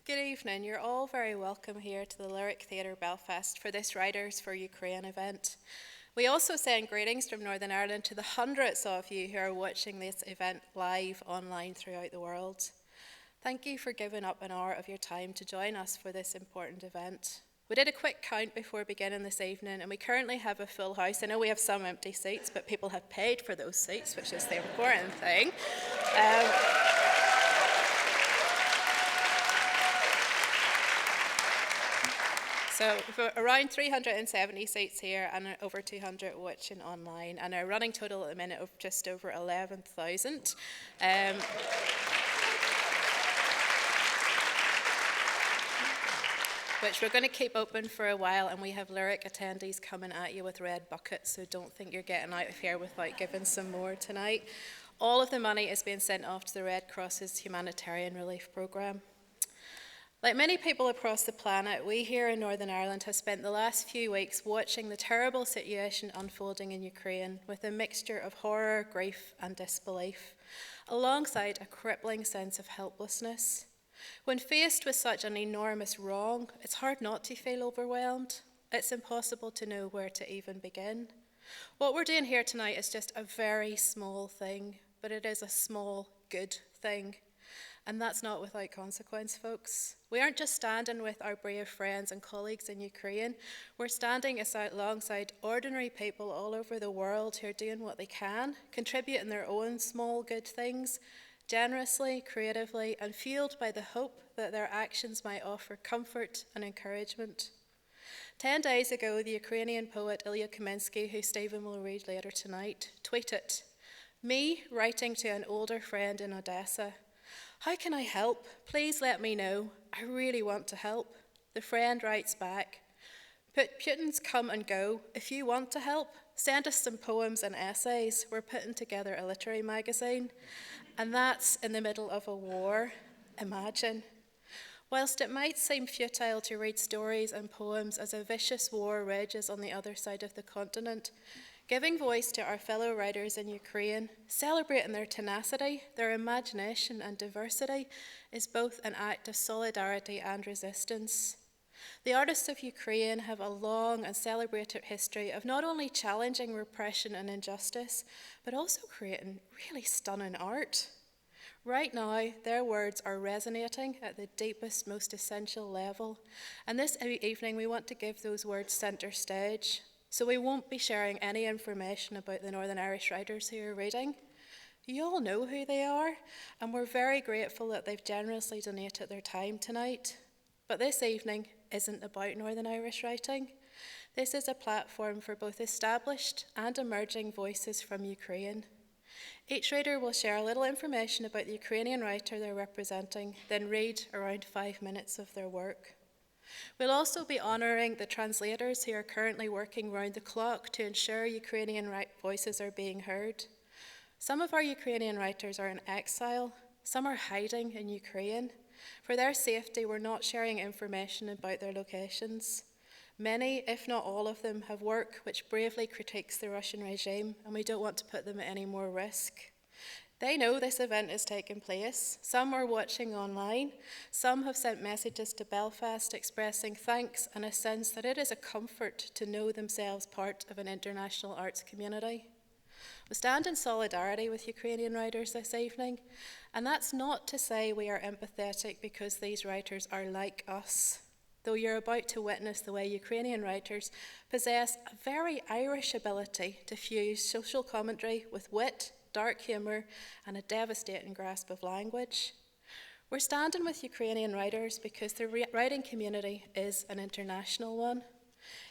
Good evening. You're all very welcome here to the Lyric Theatre Belfast for this Writers for Ukraine event. We also send greetings from Northern Ireland to the hundreds of you who are watching this event live online throughout the world. Thank you for giving up an hour of your time to join us for this important event. We did a quick count before beginning this evening, and we currently have a full house. I know we have some empty seats, but people have paid for those seats, which is the important thing. So we've got around 370 seats here and over 200 watching online, and our running total at the minute of just over 11,000. Which we're going to keep open for a while, and we have lyric attendees coming at you with red buckets, so don't think you're getting out of here without giving some more tonight. All of the money is being sent off to the Red Cross's humanitarian relief programme. Like many people across the planet, we here in Northern Ireland have spent the last few weeks watching the terrible situation unfolding in Ukraine with a mixture of horror, grief and disbelief, alongside a crippling sense of helplessness. When faced with such an enormous wrong, it's hard not to feel overwhelmed. It's impossible to know where to even begin. What we're doing here tonight is just a very small thing, but it is a small, good thing. And that's not without consequence, folks. We aren't just standing with our brave friends and colleagues in Ukraine. We're standing alongside ordinary people all over the world who are doing what they can, contributing their own small good things, generously, creatively, and fueled by the hope that their actions might offer comfort and encouragement. 10 days ago, the Ukrainian poet Ilya Kaminsky, who Stephen will read later tonight, tweeted, "Me writing to an older friend in Odessa. How can I help? Please let me know. I really want to help." The friend writes back, "Putin's come and go. If you want to help, send us some poems and essays. We're putting together a literary magazine." And that's in the middle of a war. Imagine. Whilst it might seem futile to read stories and poems as a vicious war rages on the other side of the continent, giving voice to our fellow writers in Ukraine, celebrating their tenacity, their imagination and diversity, is both an act of solidarity and resistance. The artists of Ukraine have a long and celebrated history of not only challenging repression and injustice, but also creating really stunning art. Right now, their words are resonating at the deepest, most essential level, and this evening we want to give those words centre stage. So we won't be sharing any information about the Northern Irish writers who are reading. You all know who they are, and we're very grateful that they've generously donated their time tonight. But this evening isn't about Northern Irish writing. This is a platform for both established and emerging voices from Ukraine. Each reader will share a little information about the Ukrainian writer they're representing, then read around 5 minutes of their work. We'll also be honouring the translators who are currently working round the clock to ensure Ukrainian voices are being heard. Some of our Ukrainian writers are in exile, some are hiding in Ukraine. For their safety, we're not sharing information about their locations. Many, if not all of them, have work which bravely critiques the Russian regime, and we don't want to put them at any more risk. They know this event is taking place. Some are watching online. Some have sent messages to Belfast expressing thanks and a sense that it is a comfort to know themselves part of an international arts community. We stand in solidarity with Ukrainian writers this evening, and that's not to say we are empathetic because these writers are like us, though you're about to witness the way Ukrainian writers possess a very Irish ability to fuse social commentary with wit, dark humour, and a devastating grasp of language. We're standing with Ukrainian writers because the writing community is an international one.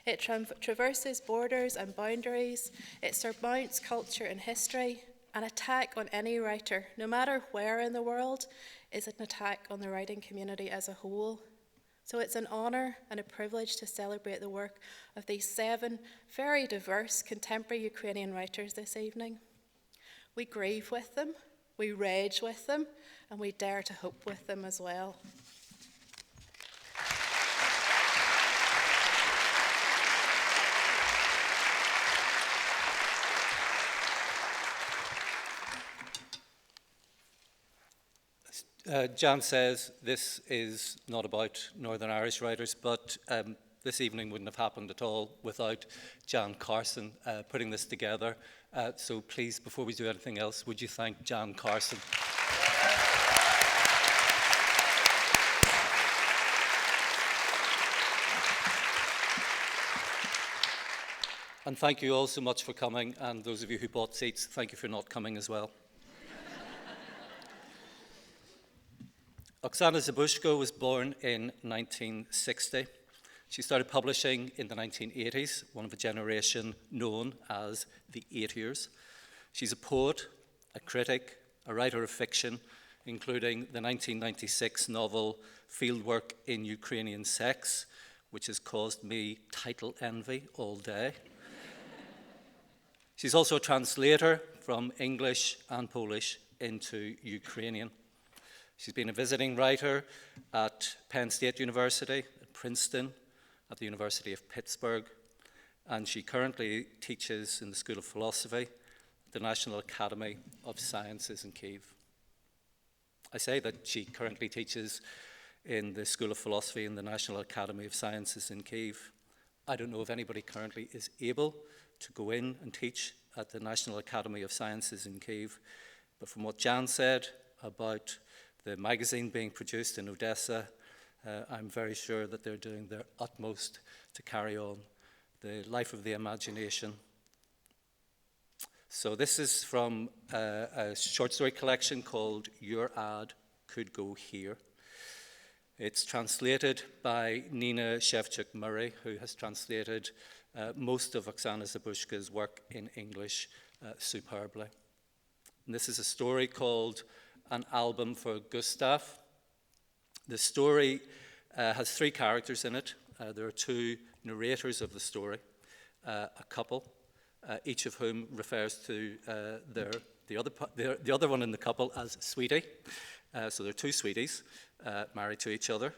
It traverses borders and boundaries. It surmounts culture and history. An attack on any writer, no matter where in the world, is an attack on the writing community as a whole. So it's an honour and a privilege to celebrate the work of these 7 very diverse contemporary Ukrainian writers this evening. We grieve with them, we rage with them, and we dare to hope with them as well. Jan says this is not about Northern Irish writers, but this evening wouldn't have happened at all without Jan Carson putting this together. So please, before we do anything else, would you thank Jan Carson? And thank you all so much for coming, and those of you who bought seats, thank you for not coming as well. Oksana Zabushko was born in 1960. She started publishing in the 1980s, one of a generation known as the Eightiers. She's a poet, a critic, a writer of fiction, including the 1996 novel Fieldwork in Ukrainian Sex, which has caused me title envy all day. She's also a translator from English and Polish into Ukrainian. She's been a visiting writer at Penn State University, at Princeton, at the University of Pittsburgh, and she currently teaches in the School of Philosophy at the National Academy of Sciences in Kyiv. I say that she currently teaches in the School of Philosophy in the National Academy of Sciences in Kyiv. I don't know if anybody currently is able to go in and teach at the National Academy of Sciences in Kyiv, but from what Jan said about the magazine being produced in Odessa, I'm very sure that they're doing their utmost to carry on the life of the imagination. So this is from a short story collection called Your Ad Could Go Here. It's translated by Nina Shevchuk-Murray, who has translated most of Oksana Zabushka's work in English superbly. And this is a story called An Album for Gustav. The story has three characters in it. There are two narrators of the story, a couple, each of whom refers to the other one in the couple as Sweetie. So there are two sweeties married to each other.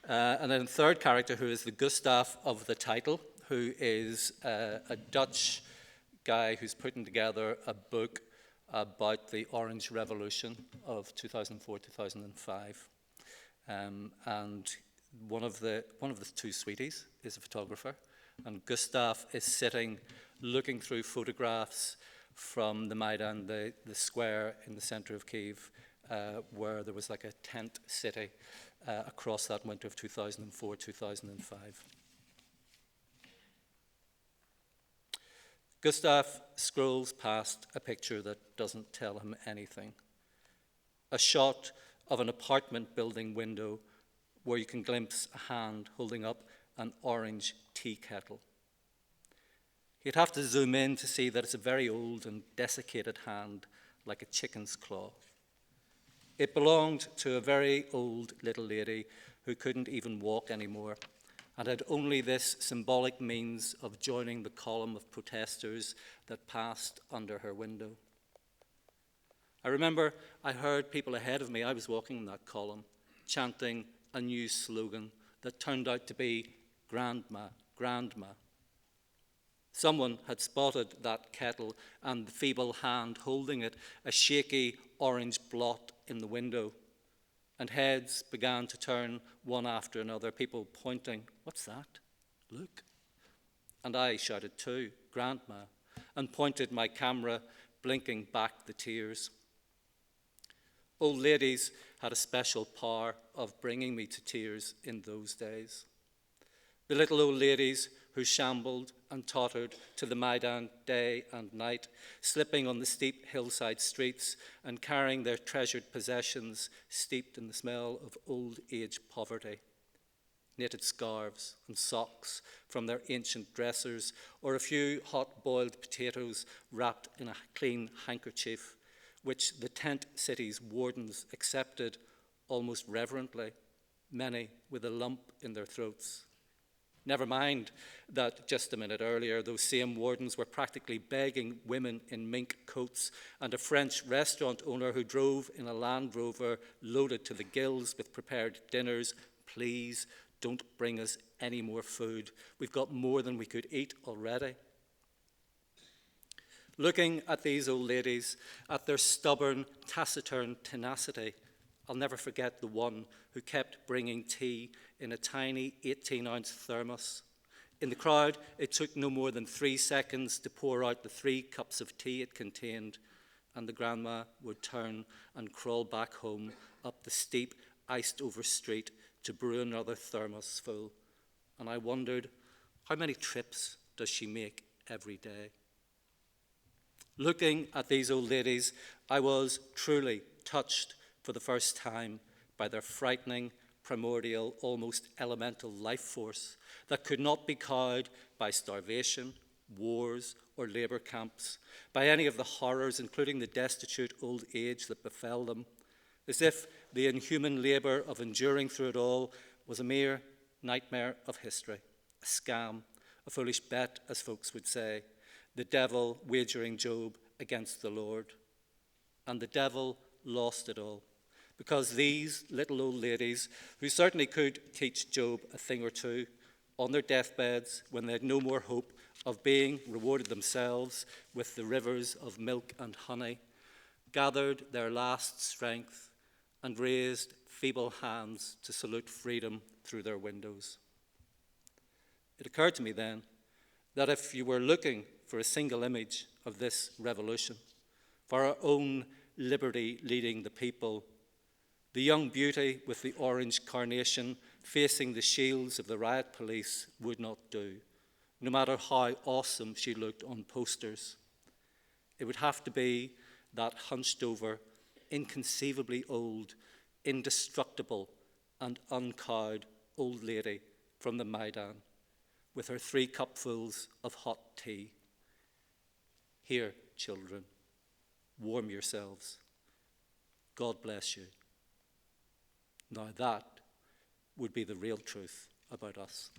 And then the third character, who is the Gustav of the title, who is a Dutch guy who's putting together a book about the Orange Revolution of 2004-2005. And one of the two sweeties is a photographer, and Gustav is sitting looking through photographs from the Meban, the square in the center of Kyiv, where there was like a tent city across that winter of 2004-2005. Gustav scrolls past a picture that doesn't tell him anything. A shot of an apartment building window where you can glimpse a hand holding up an orange tea kettle. You'd have to zoom in to see that it's a very old and desiccated hand, like a chicken's claw. It belonged to a very old little lady who couldn't even walk anymore, and had only this symbolic means of joining the column of protesters that passed under her window. I remember I heard people ahead of me, I was walking in that column, chanting a new slogan that turned out to be Grandma, Grandma. Someone had spotted that kettle and the feeble hand holding it, a shaky orange blot in the window. And heads began to turn one after another, people pointing, "What's that? Look." And I shouted too, "Grandma," and pointed my camera, blinking back the tears. Old ladies had a special power of bringing me to tears in those days. The little old ladies who shambled and tottered to the Maidan day and night, slipping on the steep hillside streets and carrying their treasured possessions steeped in the smell of old age poverty. Knitted scarves and socks from their ancient dressers, or a few hot-boiled potatoes wrapped in a clean handkerchief, which the tent city's wardens accepted almost reverently, many with a lump in their throats. Never mind that just a minute earlier, those same wardens were practically begging women in mink coats and a French restaurant owner who drove in a Land Rover loaded to the gills with prepared dinners, "Please don't bring us any more food. We've got more than we could eat already." Looking at these old ladies, at their stubborn, taciturn tenacity, I'll never forget the one who kept bringing tea in a tiny 18-ounce thermos. In the crowd, it took no more than 3 seconds to pour out the 3 cups of tea it contained, and the grandma would turn and crawl back home up the steep, iced-over street to brew another thermos full. And I wondered, how many trips does she make every day? Looking at these old ladies, I was truly touched for the first time by their frightening, primordial, almost elemental life force that could not be cowed by starvation, wars, or labour camps, by any of the horrors, including the destitute old age that befell them, as if the inhuman labour of enduring through it all was a mere nightmare of history, a scam, a foolish bet, as folks would say, the devil wagering Job against the Lord. And the devil lost it all, because these little old ladies, who certainly could teach Job a thing or two, on their deathbeds, when they had no more hope of being rewarded themselves with the rivers of milk and honey, gathered their last strength and raised feeble hands to salute freedom through their windows. It occurred to me then that if you were looking for a single image of this revolution, for our own liberty leading the people, the young beauty with the orange carnation facing the shields of the riot police would not do, no matter how awesome she looked on posters. It would have to be that hunched over, inconceivably old, indestructible and uncowed old lady from the Meban, with her 3 cupfuls of hot tea. Here, children, warm yourselves. God bless you. Now that would be the real truth about us.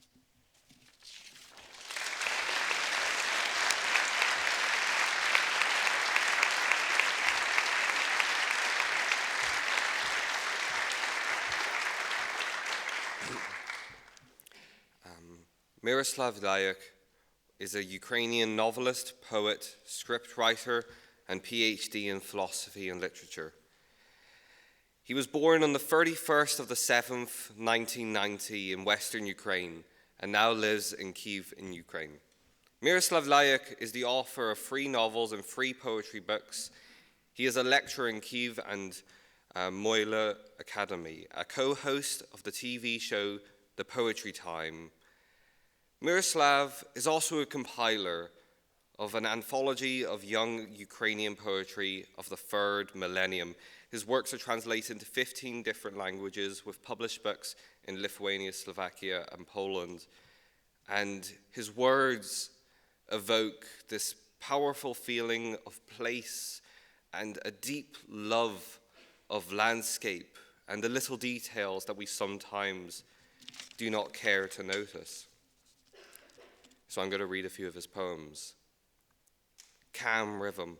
Miroslav Lajek is a Ukrainian novelist, poet, scriptwriter, and PhD in philosophy and literature. He was born on the 31st of the 7th, 1990 in western Ukraine, and now lives in Kyiv in Ukraine. Miroslav Lajek is the author of 3 novels and 3 poetry books. He is a lecturer in Kyiv and Moyle Academy, a co-host of the TV show The Poetry Time. Miroslav is also a compiler of an anthology of young Ukrainian poetry of the 3rd millennium. His works are translated into 15 different languages, with published books in Lithuania, Slovakia, and Poland. And his words evoke this powerful feeling of place and a deep love of landscape and the little details that we sometimes do not care to notice. So I'm going to read a few of his poems. Calm rhythm.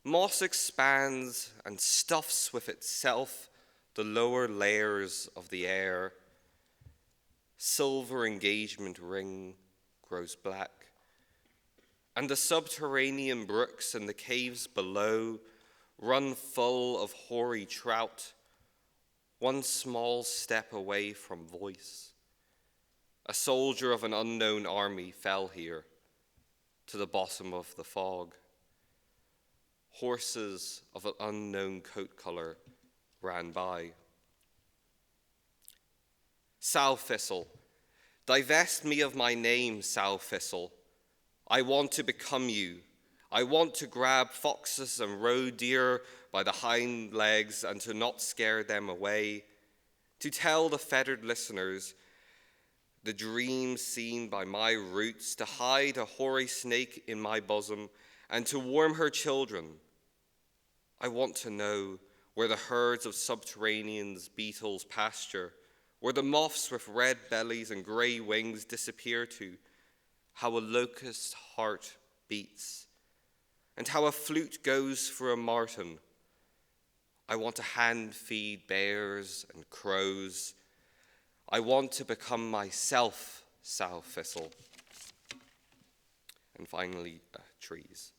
Moss expands and stuffs with itself the lower layers of the air. Silver engagement ring grows black. And the subterranean brooks and the caves below run full of hoary trout, one small step away from voice. A soldier of an unknown army fell here, to the bottom of the fog. Horses of an unknown coat color ran by. Sow thistle, divest me of my name, sow thistle. I want to become you. I want to grab foxes and roe deer by the hind legs and to not scare them away. To tell the feathered listeners the dreams seen by my roots, to hide a hoary snake in my bosom, and to warm her children. I want to know where the herds of subterranean beetles pasture, where the moths with red bellies and grey wings disappear to, how a locust heart beats, and how a flute goes for a marten. I want to hand feed bears and crows. I want to become myself, sow thistle. And finally, trees.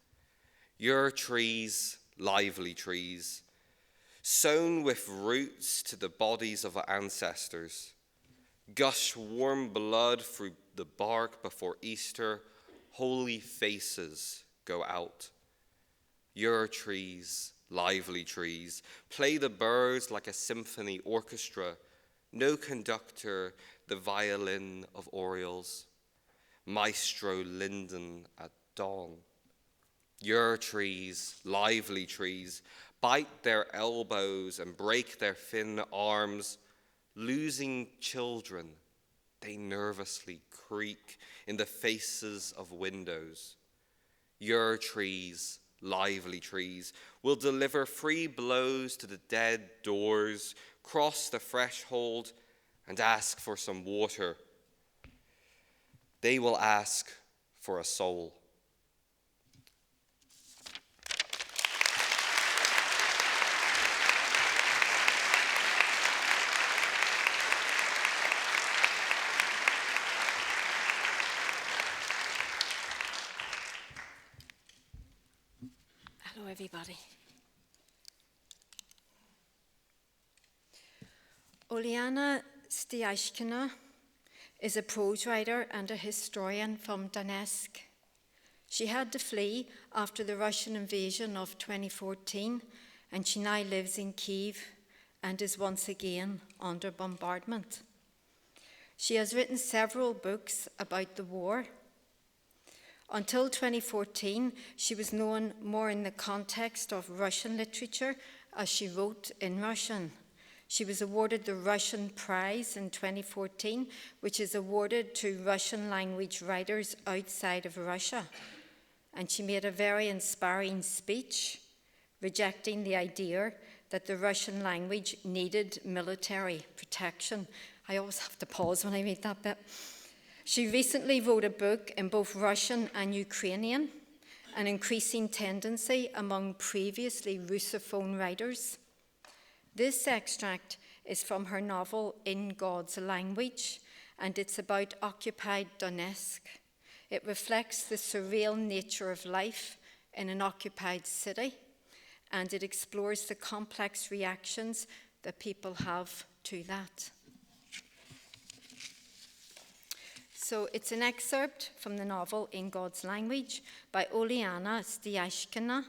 Your trees, lively trees, sown with roots to the bodies of our ancestors. Gush warm blood through the bark before Easter, holy faces go out. Your trees, lively trees, play the birds like a symphony orchestra, no conductor, the violin of orioles, maestro linden at dawn. Your trees, lively trees, bite their elbows and break their thin arms. Losing children, they nervously creak in the faces of windows. Your trees, lively trees, will deliver free blows to the dead doors, cross the threshold, and ask for some water. They will ask for a soul. Hello, everybody. Oleana Stiashkina is a prose writer and a historian from Donetsk. She had to flee after the Russian invasion of 2014, and she now lives in Kyiv and is once again under bombardment. She has written several books about the war. Until 2014, she was known more in the context of Russian literature, as she wrote in Russian. She was awarded the Russian Prize in 2014, which is awarded to Russian language writers outside of Russia. And she made a very inspiring speech rejecting the idea that the Russian language needed military protection. I always have to pause when I read that bit. She recently wrote a book in both Russian and Ukrainian, an increasing tendency among previously Russophone writers. This extract is from her novel In God's Language, and it's about occupied Donetsk. It reflects the surreal nature of life in an occupied city, and it explores the complex reactions that people have to that. So it's an excerpt from the novel In God's Language by Oleana Stiashkina,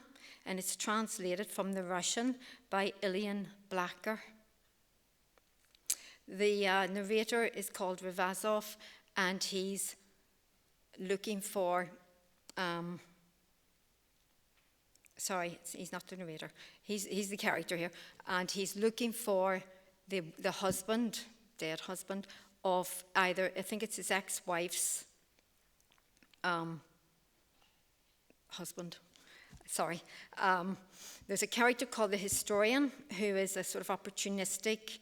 and it's translated from the Russian by Ilian Blacker. The narrator is called Ravazov, and he's looking for, he's not the narrator, he's the character here, and he's looking for the husband, dead husband, of either, I think it's his ex-wife's husband. There's a character called the historian, who is a sort of opportunistic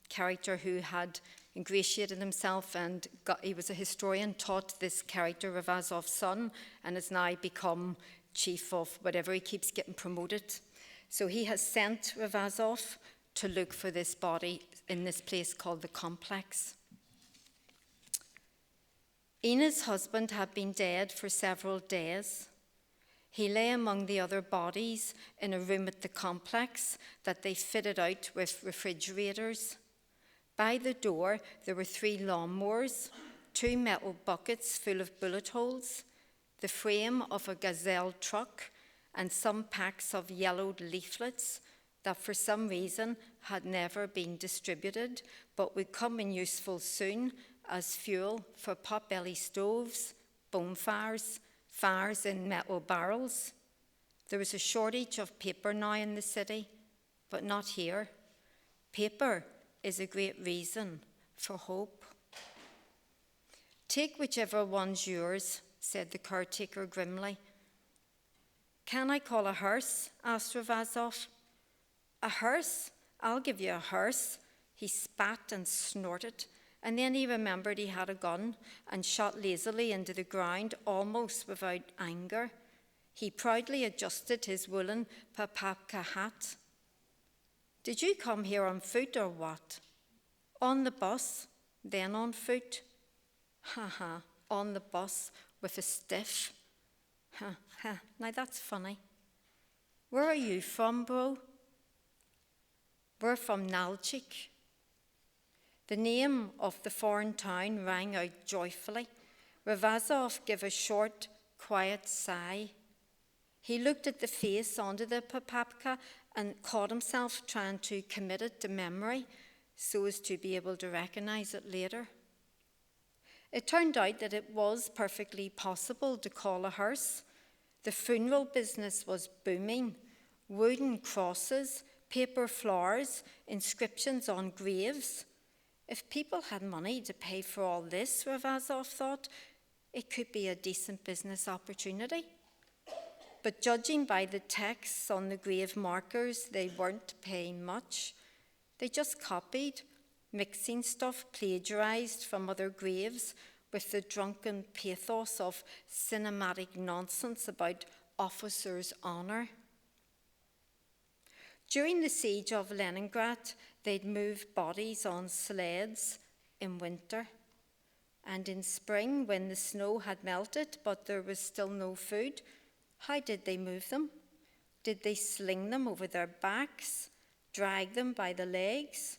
character who had ingratiated himself and he was a historian, taught this character Ravazov's son, and has now become chief of whatever. He keeps getting promoted. So he has sent Ravazov to look for this body in this place called the Complex. Ina's husband had been dead for several days. He lay among the other bodies in a room at the complex that they fitted out with refrigerators. By the door, there were 3 lawnmowers, 2 metal buckets full of bullet holes, the frame of a Gazelle truck, and some packs of yellowed leaflets that for some reason had never been distributed, but would come in useful soon as fuel for potbelly stoves, bonfires, fires in metal barrels. There was a shortage of paper now in the city, but not here. Paper is a great reason for hope. Take whichever one's yours, said the caretaker grimly. Can I call a hearse? Asked Ravazov. A hearse? I'll give you a hearse. He spat and snorted, and then he remembered he had a gun and shot lazily into the ground, almost without anger. He proudly adjusted his woolen papapka hat. Did you come here on foot or what? On the bus, then on foot. Ha, on the bus with a stiff. Ha, now that's funny. Where are you from, bro? were from Nalchik. The name of the foreign town rang out joyfully. Ravazov gave a short, quiet sigh. He looked at the face under the papapka and caught himself trying to commit it to memory so as to be able to recognize it later. It turned out that it was perfectly possible to call a hearse. The funeral business was booming. Wooden crosses, paper flowers, inscriptions on graves. If people had money to pay for all this, Ravazov thought, it could be a decent business opportunity. But judging by the texts on the grave markers, they weren't paying much. They just copied, mixing stuff plagiarized from other graves with the drunken pathos of cinematic nonsense about officers' honor. During the siege of Leningrad, they'd move bodies on sleds in winter. And in spring, when the snow had melted but there was still no food, how did they move them? Did they sling them over their backs, drag them by the legs?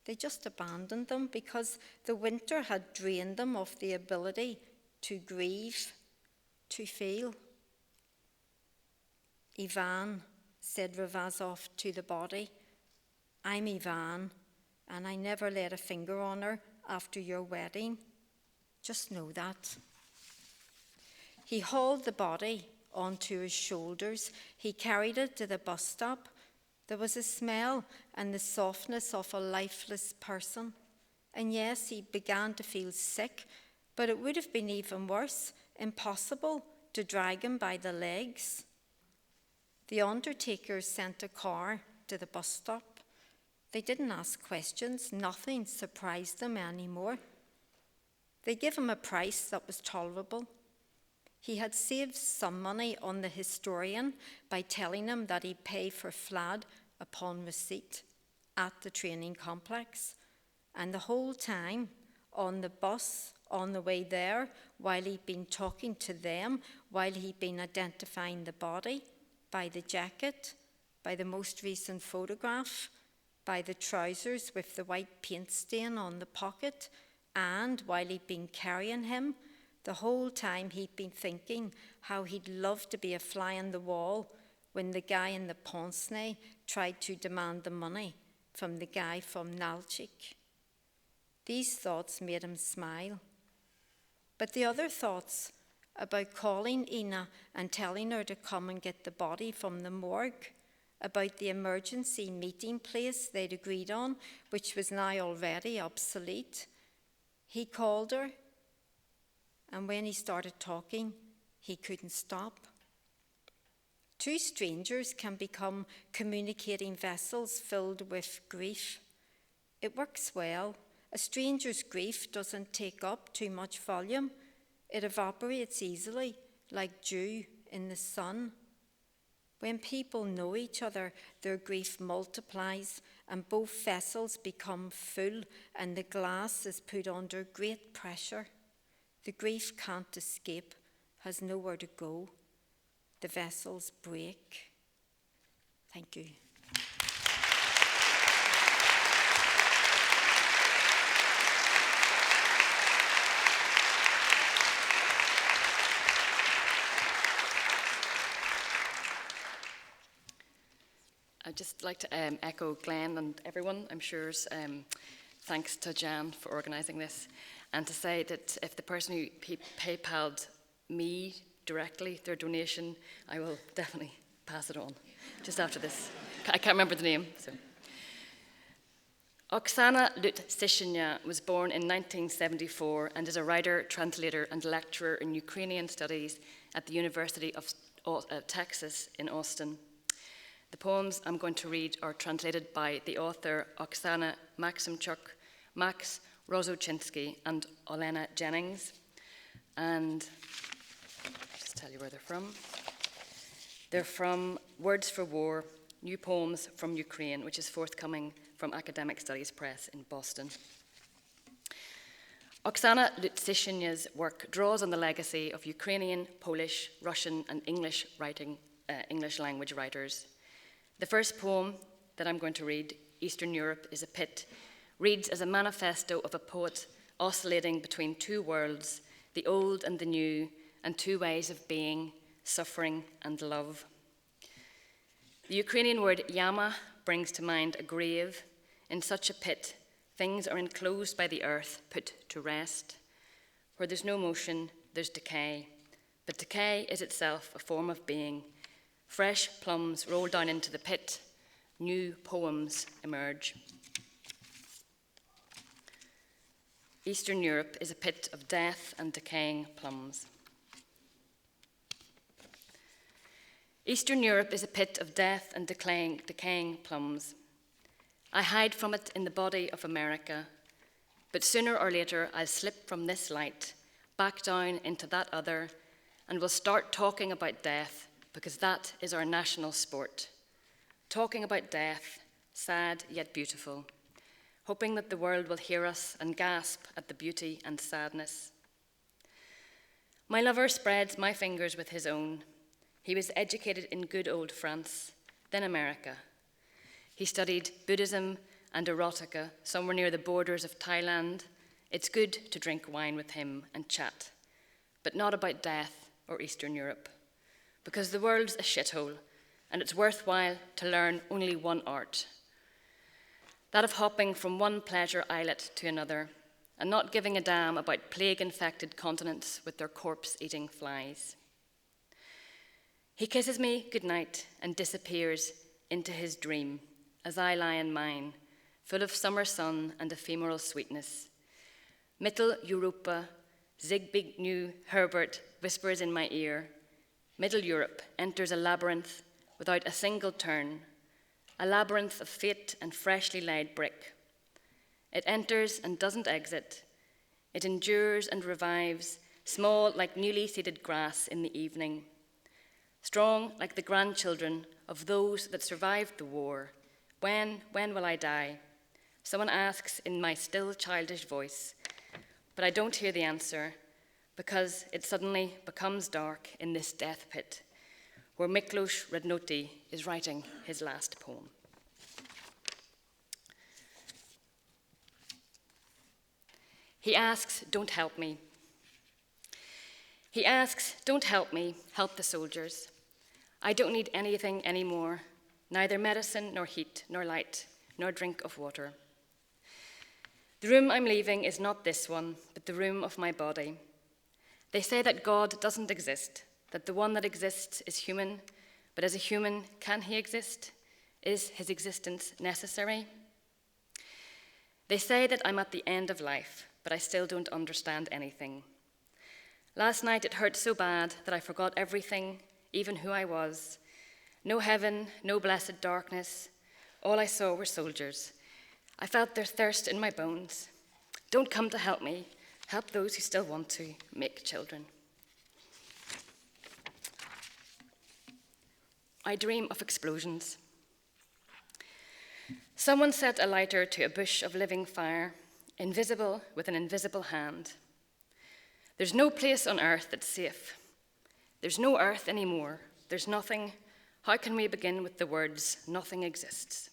They just abandoned them because the winter had drained them of the ability to grieve, to feel. Ivan, said Ravazov to the body, I'm Ivan, and I never laid a finger on her after your wedding. Just know that. He hauled the body onto his shoulders. He carried it to the bus stop. There was a smell and the softness of a lifeless person. And yes, he began to feel sick, but it would have been even worse, impossible to drag him by the legs. The undertakers sent a car to the bus stop. They didn't ask questions. Nothing surprised them anymore. They gave him a price that was tolerable. He had saved some money on the historian by telling him that he'd pay for Flad upon receipt at the training complex. And the whole time, on the bus, on the way there, while he'd been talking to them, while he'd been identifying the body, by the jacket, by the most recent photograph, by the trousers with the white paint stain on the pocket, and while he'd been carrying him, the whole time he'd been thinking how he'd love to be a fly on the wall when the guy in the pince-nez tried to demand the money from the guy from Nalchik. These thoughts made him smile. But the other thoughts about calling Ina and telling her to come and get the body from the morgue, about the emergency meeting place they'd agreed on, which was now already obsolete. He called her, and when he started talking, he couldn't stop. Two strangers can become communicating vessels filled with grief. It works well. A stranger's grief doesn't take up too much volume. It evaporates easily, like dew in the sun. When people know each other, their grief multiplies and both vessels become full and the glass is put under great pressure. The grief can't escape, has nowhere to go. The vessels break. Thank you. I'd just like to echo Glenn and everyone, I'm sure, thanks to Jan for organising this, and to say that if the person who PayPal'd me directly their donation, I will definitely pass it on just after this. I can't remember the name. So. Oksana Lutsishina was born in 1974 and is a writer, translator, and lecturer in Ukrainian studies at the University of Texas in Austin. The poems I'm going to read are translated by the author Oksana Maximchuk, Max Rozochinsky, and Olena Jennings. And I'll just tell you where they're from. They're from Words for War, New Poems from Ukraine, which is forthcoming from Academic Studies Press in Boston. Oksana Lutsishina's work draws on the legacy of Ukrainian, Polish, Russian, and English language writers. The first poem, that I'm going to read, Eastern Europe is a Pit, reads as a manifesto of a poet oscillating between two worlds, the old and the new, and two ways of being, suffering and love. The Ukrainian word yama brings to mind a grave. In such a pit, things are enclosed by the earth, put to rest. Where there's no motion, there's decay. But decay is itself a form of being. Fresh plums roll down into the pit. New poems emerge. Eastern Europe is a pit of death and decaying plums. Eastern Europe is a pit of death and decaying plums. I hide from it in the body of America, but sooner or later I'll slip from this light, back down into that other, and we'll start talking about death, because that is our national sport. Talking about death, sad yet beautiful, hoping that the world will hear us and gasp at the beauty and sadness. My lover spreads my fingers with his own. He was educated in good old France, then America. He studied Buddhism and erotica somewhere near the borders of Thailand. It's good to drink wine with him and chat, but not about death or Eastern Europe, because the world's a shithole, and it's worthwhile to learn only one art, that of hopping from one pleasure islet to another, and not giving a damn about plague-infected continents with their corpse-eating flies. He kisses me goodnight and disappears into his dream as I lie in mine, full of summer sun and ephemeral sweetness. Mittel Europa, Zigbig new Herbert whispers in my ear. Middle Europe enters a labyrinth without a single turn, a labyrinth of fate and freshly laid brick. It enters and doesn't exit. It endures and revives, small like newly seeded grass in the evening, strong like the grandchildren of those that survived the war. When will I die? Someone asks in my still childish voice, but I don't hear the answer, because it suddenly becomes dark in this death pit, where Miklos Radnoti is writing his last poem. He asks, don't help me. He asks, don't help me, help the soldiers. I don't need anything anymore, neither medicine nor heat nor light nor drink of water. The room I'm leaving is not this one, but the room of my body. They say that God doesn't exist, that the one that exists is human, but as a human, can he exist? Is his existence necessary? They say that I'm at the end of life, but I still don't understand anything. Last night it hurt so bad that I forgot everything, even who I was. No heaven, no blessed darkness. All I saw were soldiers. I felt their thirst in my bones. Don't come to help me. Help those who still want to make children. I dream of explosions. Someone set a lighter to a bush of living fire, invisible with an invisible hand. There's no place on earth that's safe. There's no earth anymore. There's nothing. How can we begin with the words, nothing exists?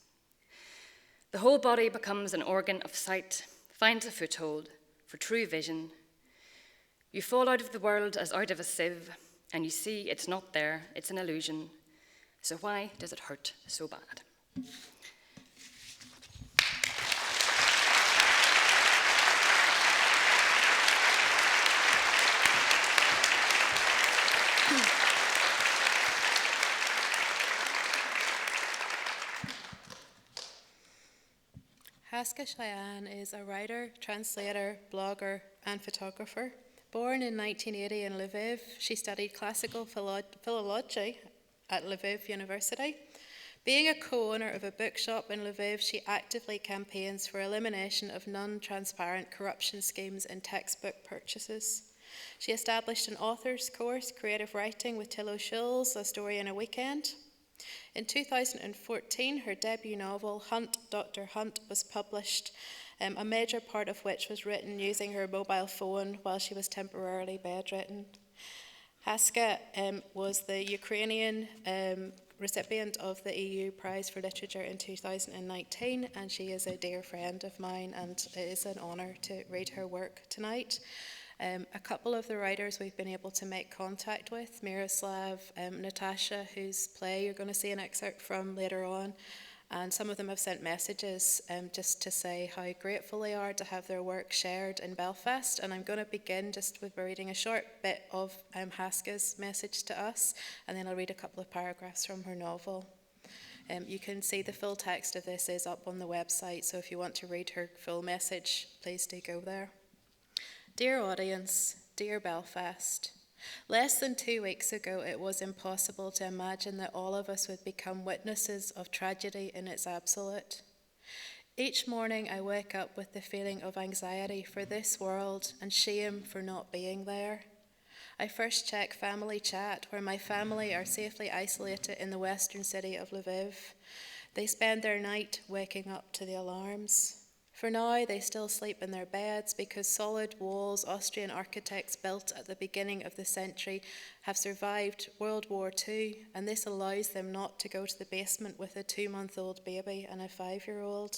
The whole body becomes an organ of sight, finds a foothold for true vision. You fall out of the world as out of a sieve, and you see it's not there, it's an illusion. So why does it hurt so bad? Haska Cheyenne is a writer, translator, blogger, and photographer. Born in 1980 in Lviv, she studied classical philology at Lviv University. Being a co-owner of a bookshop in Lviv, she actively campaigns for elimination of non-transparent corruption schemes in textbook purchases. She established an author's course, Creative Writing with Tilo Schulz, A Story in a Weekend. In 2014, her debut novel, Hunt, Dr. Hunt, was published, a major part of which was written using her mobile phone while she was temporarily bedridden. Haska was the Ukrainian recipient of the EU Prize for Literature in 2019, and she is a dear friend of mine, and it is an honour to read her work tonight. A couple of the writers we've been able to make contact with, Miroslav, Natasha, whose play you're going to see an excerpt from later on, and some of them have sent messages just to say how grateful they are to have their work shared in Belfast. And I'm going to begin just with reading a short bit of Haska's message to us, and then I'll read a couple of paragraphs from her novel. You can see the full text of this is up on the website, so if you want to read her full message, please do go there. Dear audience, dear Belfast, less than 2 weeks ago, it was impossible to imagine that all of us would become witnesses of tragedy in its absolute. Each morning, I wake up with the feeling of anxiety for this world and shame for not being there. I first check family chat, where my family are safely isolated in the western city of Lviv. They spend their night waking up to the alarms. For now, they still sleep in their beds because solid walls Austrian architects built at the beginning of the century have survived World War II, and this allows them not to go to the basement with a 2-month-old baby and a 5-year-old.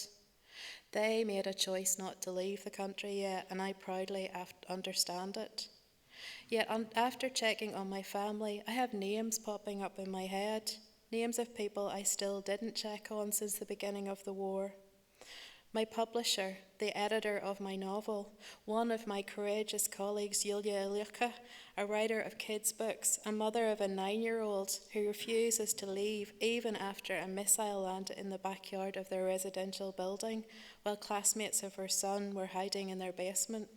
They made a choice not to leave the country yet, and I proudly understand it. Yet after checking on my family, I have names popping up in my head, names of people I still didn't check on since the beginning of the war. My publisher, the editor of my novel, one of my courageous colleagues, Yulia Ilyuka, a writer of kids' books, a mother of a 9-year-old who refuses to leave even after a missile landed in the backyard of their residential building, while classmates of her son were hiding in their basement.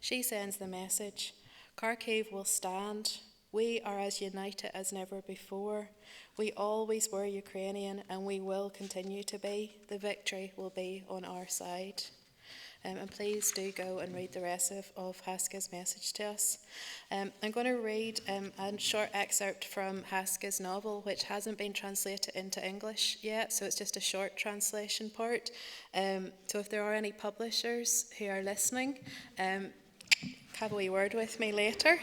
She sends the message, Kharkiv will stand. We are as united as never before. We always were Ukrainian, and we will continue to be. The victory will be on our side. And please do go and read the rest of Haska's message to us. I'm going to read a short excerpt from Haska's novel, which hasn't been translated into English yet, so it's just a short translation part. So if there are any publishers who are listening, have a wee word with me later.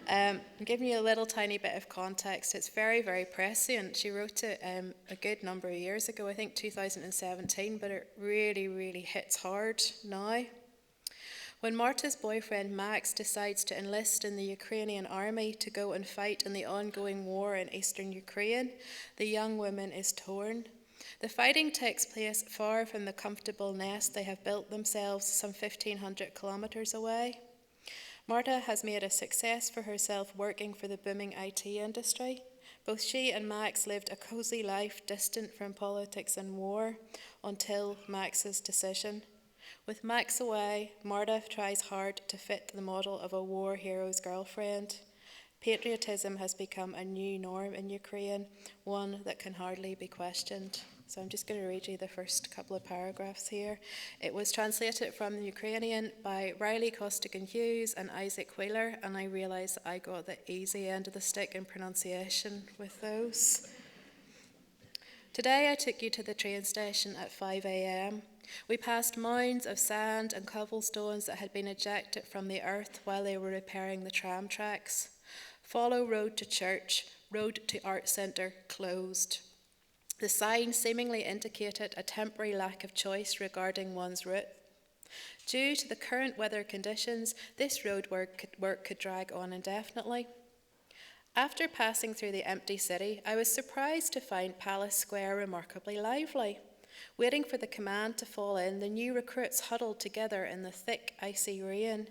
I'm giving you a little tiny bit of context. It's very, very prescient. She wrote it a good number of years ago, I think 2017, but it really, really hits hard now. When Marta's boyfriend Max decides to enlist in the Ukrainian army to go and fight in the ongoing war in eastern Ukraine, the young woman is torn. The fighting takes place far from the comfortable nest they have built themselves some 1,500 kilometres away. Marta has made a success for herself working for the booming IT industry. Both she and Max lived a cosy life distant from politics and war until Max's decision. With Max away, Marta tries hard to fit the model of a war hero's girlfriend. Patriotism has become a new norm in Ukraine, one that can hardly be questioned. So I'm just going to read you the first couple of paragraphs here. It was translated from the Ukrainian by Riley Costigan-Hughes and Isaac Wheeler, and I realised I got the easy end of the stick in pronunciation with those. Today I took you to the train station at 5 a.m. We passed mounds of sand and cobblestones that had been ejected from the earth while they were repairing the tram tracks. Follow road to church, road to art centre, closed. The sign seemingly indicated a temporary lack of choice regarding one's route. Due to the current weather conditions, this road work could drag on indefinitely. After passing through the empty city, I was surprised to find Palace Square remarkably lively. Waiting for the command to fall in, the new recruits huddled together in the thick, icy rain.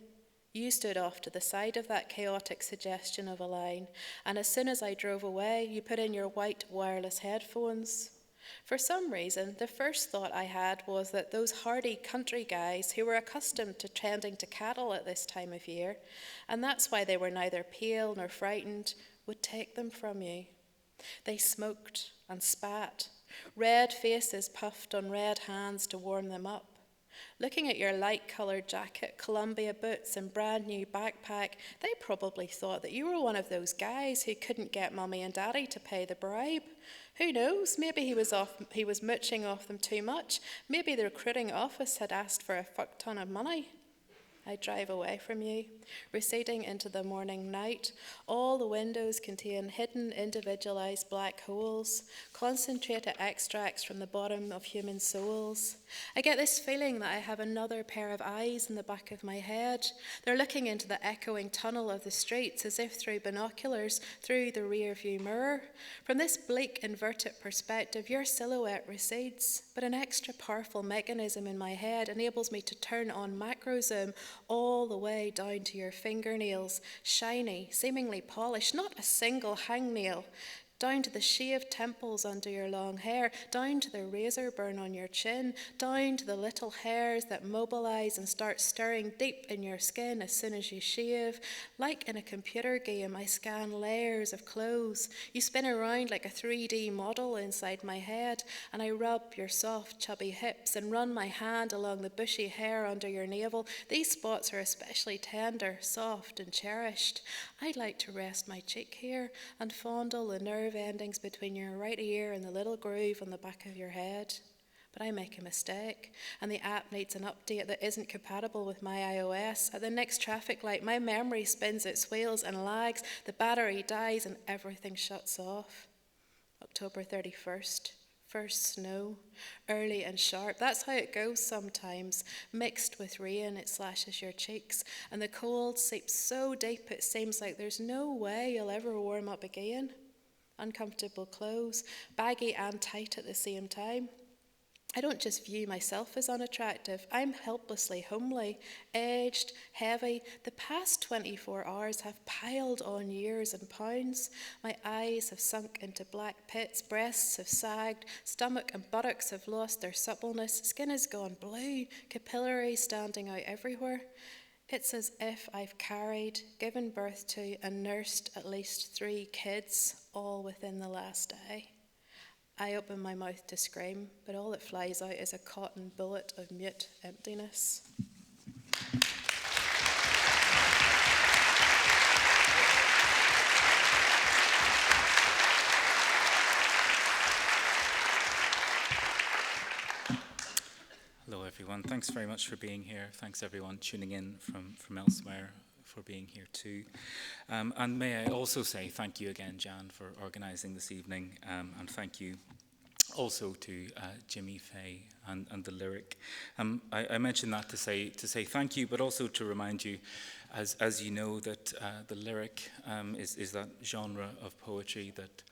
You stood off to the side of that chaotic suggestion of a line, and as soon as I drove away, you put in your white wireless headphones. For some reason, the first thought I had was that those hardy country guys who were accustomed to tending to cattle at this time of year, and that's why they were neither pale nor frightened, would take them from you. They smoked and spat. Red faces puffed on red hands to warm them up. Looking at your light-coloured jacket, Columbia boots and brand new backpack, they probably thought that you were one of those guys who couldn't get mummy and daddy to pay the bribe. Who knows, maybe he was mooching off them too much. Maybe the recruiting office had asked for a fuck ton of money. I drive away from you, receding into the morning night. All the windows contain hidden, individualized black holes, concentrated extracts from the bottom of human souls. I get this feeling that I have another pair of eyes in the back of my head. They're looking into the echoing tunnel of the streets as if through binoculars, through the rear view mirror. From this bleak, inverted perspective, your silhouette recedes, but an extra powerful mechanism in my head enables me to turn on macro zoom all the way down to your fingernails, shiny, seemingly polished, not a single hangnail, down to the shaved temples under your long hair, down to the razor burn on your chin, down to the little hairs that mobilize and start stirring deep in your skin as soon as you shave. Like in a computer game, I scan layers of clothes. You spin around like a 3D model inside my head, and I rub your soft, chubby hips and run my hand along the bushy hair under your navel. These spots are especially tender, soft, and cherished. I'd like to rest my cheek here and fondle the nerve endings between your right ear and the little groove on the back of your head. But I make a mistake, and the app needs an update that isn't compatible with my iOS. At the next traffic light, my memory spins its wheels and lags, the battery dies, and everything shuts off. October 31st. First snow, early and sharp. That's how it goes sometimes. Mixed with rain, it slashes your cheeks, and the cold seeps so deep it seems like there's no way you'll ever warm up again. Uncomfortable clothes, baggy and tight at the same time. I don't just view myself as unattractive. I'm helplessly homely, aged, heavy. The past 24 hours have piled on years and pounds. My eyes have sunk into black pits, breasts have sagged, stomach and buttocks have lost their suppleness, skin has gone blue, capillaries standing out everywhere. It's as if I've carried, given birth to, and nursed at least 3 kids, all within the last day. I open my mouth to scream, but all that flies out is a cotton bullet of mute emptiness. Hello, everyone. Thanks very much for being here. Thanks, everyone tuning in from elsewhere for being here too. And may I also say thank you again, Jan, for organising this evening, and thank you also to Jimmy Fay and the lyric. I mentioned that to say thank you, but also to remind you, as you know, that the lyric is that genre of poetry that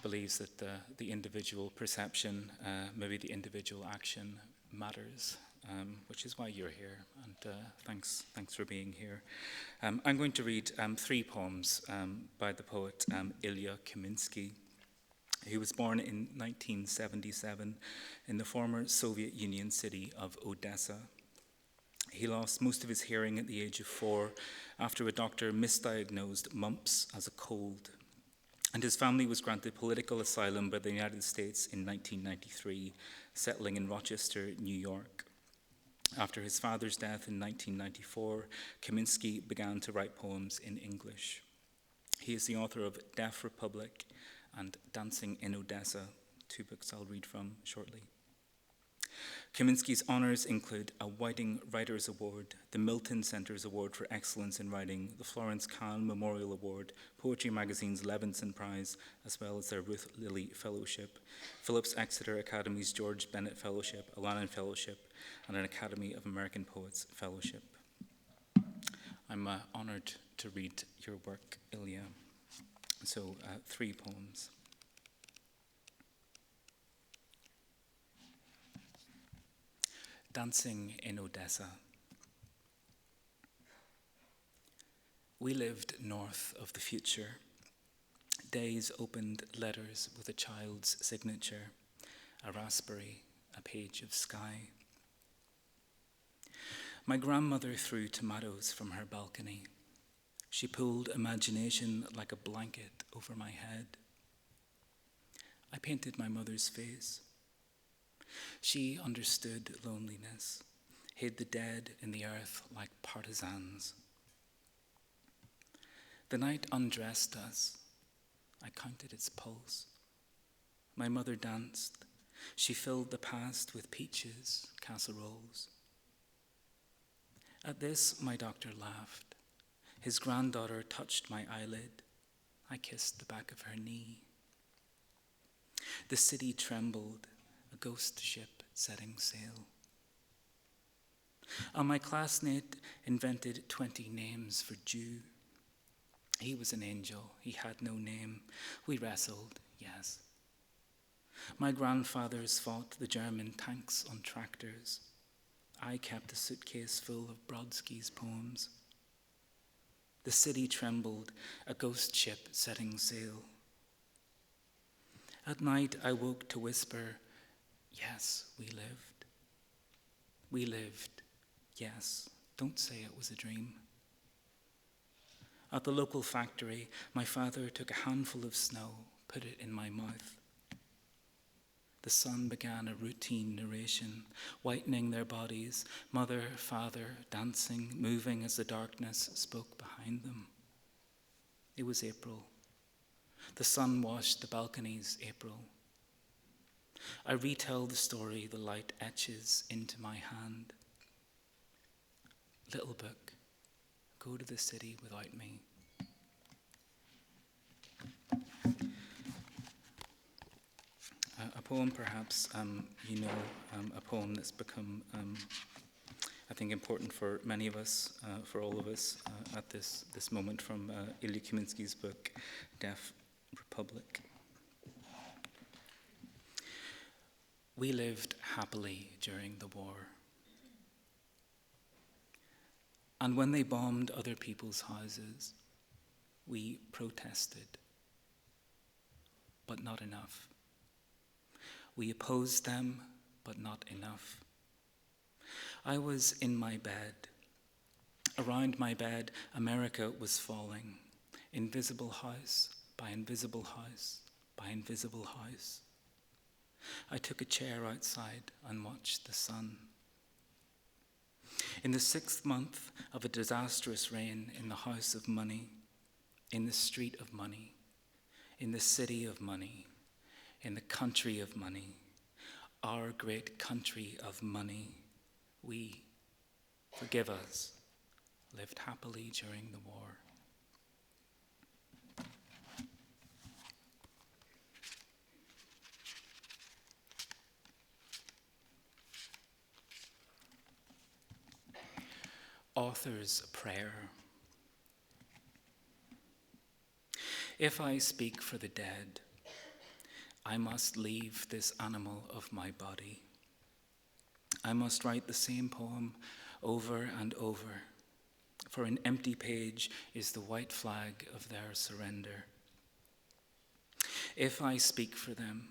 believes that the individual perception, maybe the individual action matters, which is why you're here, and thanks for being here. I'm going to read 3 poems by the poet Ilya Kaminsky. He was born in 1977 in the former Soviet Union city of Odessa. He lost most of his hearing at the age of 4 after a doctor misdiagnosed mumps as a cold, and his family was granted political asylum by the United States in 1993, settling in Rochester, New York. After his father's death in 1994, Kaminsky began to write poems in English. He is the author of Deaf Republic and Dancing in Odessa, 2 books I'll read from shortly. Kaminsky's honours include a Whiting Writers Award, the Milton Centre's Award for Excellence in Writing, the Florence Kahn Memorial Award, Poetry Magazine's Levinson Prize, as well as their Ruth Lilly Fellowship, Phillips Exeter Academy's George Bennett Fellowship, a Lannan Fellowship, and an Academy of American Poets Fellowship. I'm honoured to read your work, Ilya. So, 3 poems. Dancing in Odessa. We lived north of the future. Days opened letters with a child's signature, a raspberry, a page of sky. My grandmother threw tomatoes from her balcony. She pulled imagination like a blanket over my head. I painted my mother's face. She understood loneliness, hid the dead in the earth like partisans. The night undressed us. I counted its pulse. My mother danced. She filled the past with peaches, casseroles. At this, my doctor laughed. His granddaughter touched my eyelid. I kissed the back of her knee. The city trembled, a ghost ship setting sail. And my classmate invented 20 names for Jew. He was an angel, he had no name. We wrestled, yes. My grandfathers fought the German tanks on tractors. I kept a suitcase full of Brodsky's poems. The city trembled, a ghost ship setting sail. At night I woke to whisper, yes, we lived. We lived, yes, don't say it was a dream. At the local factory, my father took a handful of snow, put it in my mouth. The son began a routine narration, whitening their bodies, mother, father, dancing, moving as the darkness spoke behind them. It was April. The sun washed the balconies, April. I retell the story the light etches into my hand. Little book, go to the city without me. A poem, perhaps, a poem that's become, I think, important for many of us, for all of us, at this moment, from Ilya Kaminsky's book, Deaf Republic. We lived happily during the war. And when they bombed other people's houses, we protested, but not enough. We opposed them, but not enough. I was in my bed. Around my bed, America was falling. Invisible house by invisible house by invisible house. I took a chair outside and watched the sun. In the 6th month of a disastrous reign in the house of money, in the street of money, in the city of money, in the country of money, our great country of money, we, forgive us, lived happily during the war. Author's prayer. If I speak for the dead, I must leave this animal of my body. I must write the same poem over and over, for an empty page is the white flag of their surrender. If I speak for them,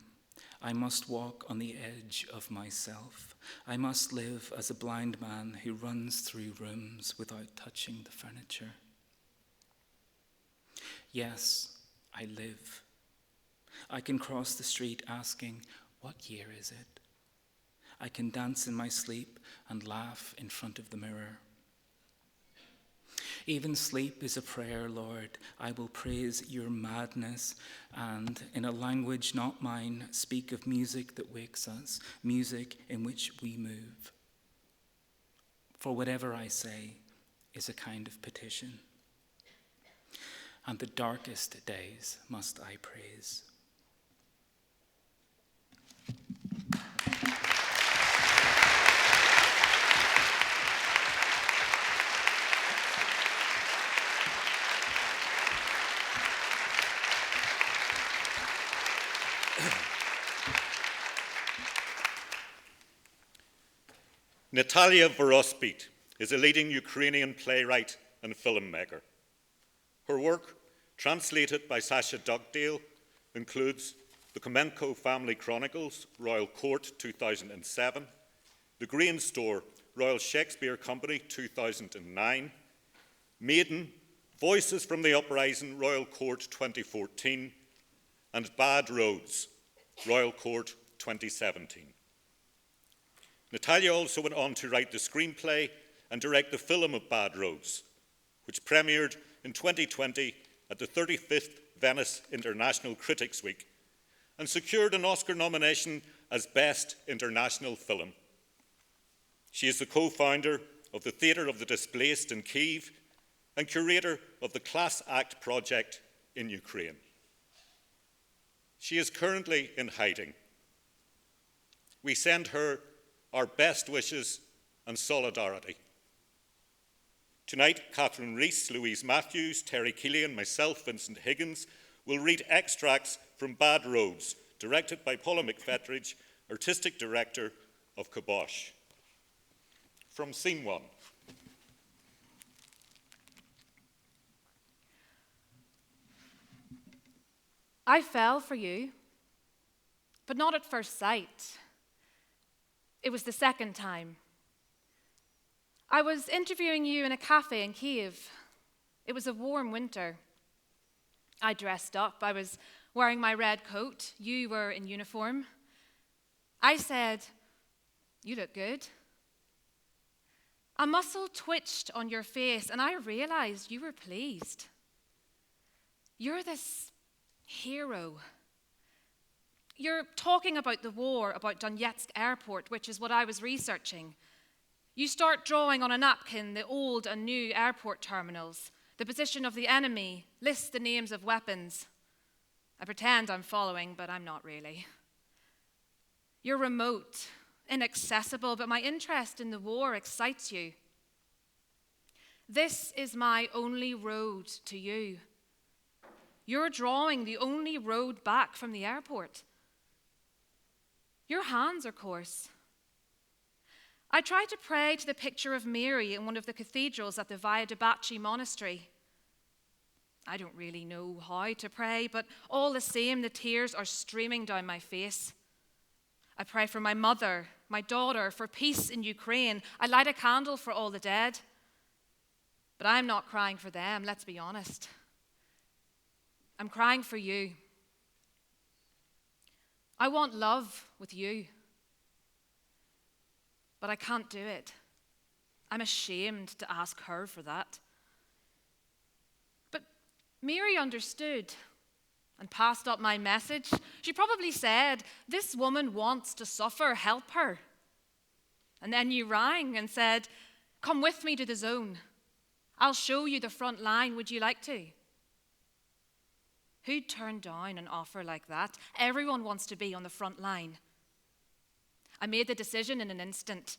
I must walk on the edge of myself. I must live as a blind man who runs through rooms without touching the furniture. Yes, I live. I can cross the street asking, what year is it? I can dance in my sleep and laugh in front of the mirror. Even sleep is a prayer, Lord. I will praise your madness and, in a language not mine, speak of music that wakes us, music in which we move. For whatever I say is a kind of petition. And the darkest days must I praise. Natalia Vorospit is a leading Ukrainian playwright and filmmaker. Her work, translated by Sasha Dugdale, includes The Komenko Family Chronicles, Royal Court, 2007, The Grain Store, Royal Shakespeare Company, 2009, Meban, Voices from the Uprising, Royal Court, 2014, and Bad Roads, Royal Court, 2017. Natalia also went on to write the screenplay and direct the film of Bad Roads, which premiered in 2020 at the 35th Venice International Critics Week and secured an Oscar nomination as Best International Film. She is the co-founder of the Theatre of the Displaced in Kyiv and curator of the Class Act project in Ukraine. She is currently in hiding. We send her our best wishes and solidarity. Tonight, Catherine Rees, Louise Matthews, Terry Keelan, myself, Vincent Higgins, will read extracts from Bad Roads, directed by Paula McFetridge, Artistic Director of Kibosh. From Scene 1. I fell for you, but not at first sight. It was the second time. I was interviewing you in a cafe in Kyiv. It was a warm winter. I dressed up. I was wearing my red coat. You were in uniform. I said, "You look good." A muscle twitched on your face, and I realized you were pleased. You're this hero. You're talking about the war, about Donetsk airport, which is what I was researching. You start drawing on a napkin the old and new airport terminals, the position of the enemy, list the names of weapons. I pretend I'm following, but I'm not really. You're remote, inaccessible, but my interest in the war excites you. This is my only road to you. You're drawing the only road back from the airport. Your hands are coarse. I tried to pray to the picture of Mary in one of the cathedrals at the Via de' Bacci monastery. I don't really know how to pray, but all the same, the tears are streaming down my face. I pray for my mother, my daughter, for peace in Ukraine. I light a candle for all the dead. But I'm not crying for them, let's be honest. I'm crying for you. I want love with you. But I can't do it. I'm ashamed to ask her for that. But Mary understood and passed up my message. She probably said, "This woman wants to suffer, help her." And then you rang and said, "Come with me to the zone. I'll show you the front line. Would you like to?" Who'd turn down an offer like that? Everyone wants to be on the front line. I made the decision in an instant.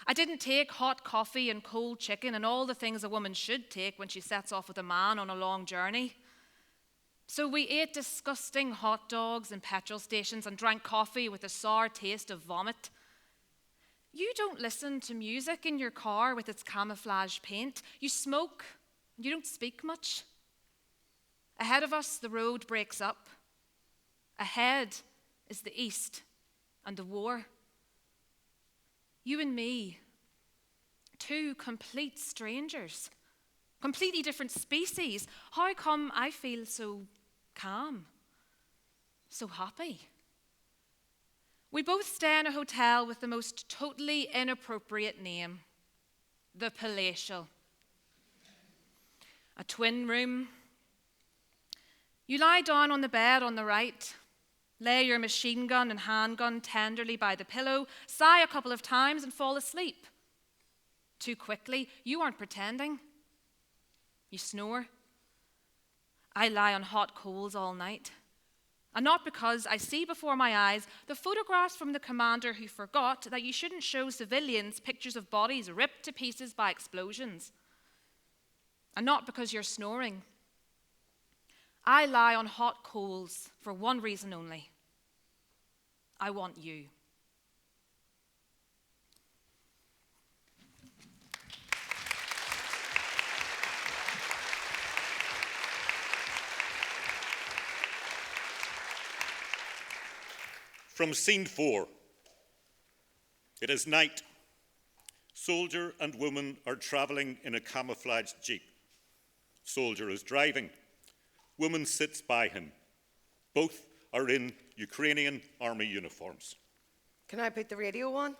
I didn't take hot coffee and cold chicken and all the things a woman should take when she sets off with a man on a long journey. So we ate disgusting hot dogs in petrol stations and drank coffee with a sour taste of vomit. You don't listen to music in your car with its camouflage paint. You smoke. You don't speak much. Ahead of us, the road breaks up. Ahead is the East and the war. You and me, two complete strangers, completely different species. How come I feel so calm, so happy? We both stay in a hotel with the most totally inappropriate name, the Palatial. A twin room. You lie down on the bed on the right, lay your machine gun and handgun tenderly by the pillow, sigh a couple of times and fall asleep. Too quickly. You aren't pretending. You snore. I lie on hot coals all night. And not because I see before my eyes the photographs from the commander who forgot that you shouldn't show civilians pictures of bodies ripped to pieces by explosions. And not because you're snoring. I lie on hot coals for one reason only. I want you. From Scene 4. It is night. Soldier and woman are traveling in a camouflaged jeep. Soldier is driving. Woman sits by him. Both are in Ukrainian army uniforms. Can I put the radio on?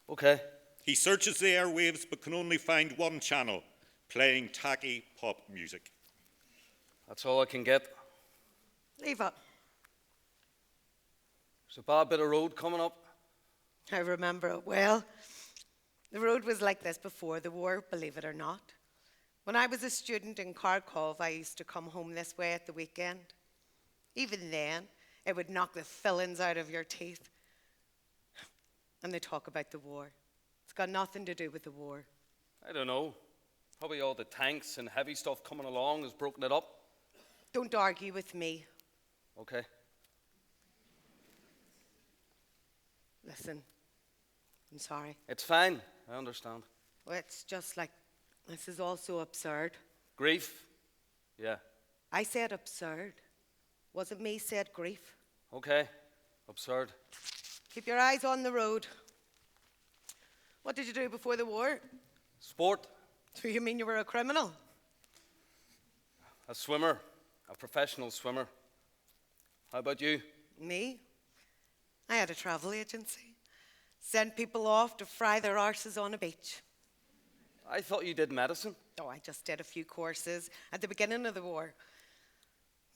Okay. He searches the airwaves but can only find one channel, playing tacky pop music. That's all I can get. Leave it. There's a bad bit of road coming up. I remember it well. The road was like this before the war, believe it or not. When I was a student in Kharkov, I used to come home this way at the weekend. Even then, it would knock the fillings out of your teeth. And they talk about the war. It's got nothing to do with the war. I don't know. Probably all the tanks and heavy stuff coming along has broken it up. Don't argue with me. Okay. Listen, I'm sorry. It's fine. I understand. Well, it's just like, this is all so absurd. Grief? Yeah. I said absurd. Wasn't me said grief. Okay. Absurd. Keep your eyes on the road. What did you do before the war? Sport? So you mean you were a criminal? A swimmer. A professional swimmer. How about you? Me? I had a travel agency. Sent people off to fry their arses on a beach. I thought you did medicine. Oh, I just did a few courses at the beginning of the war.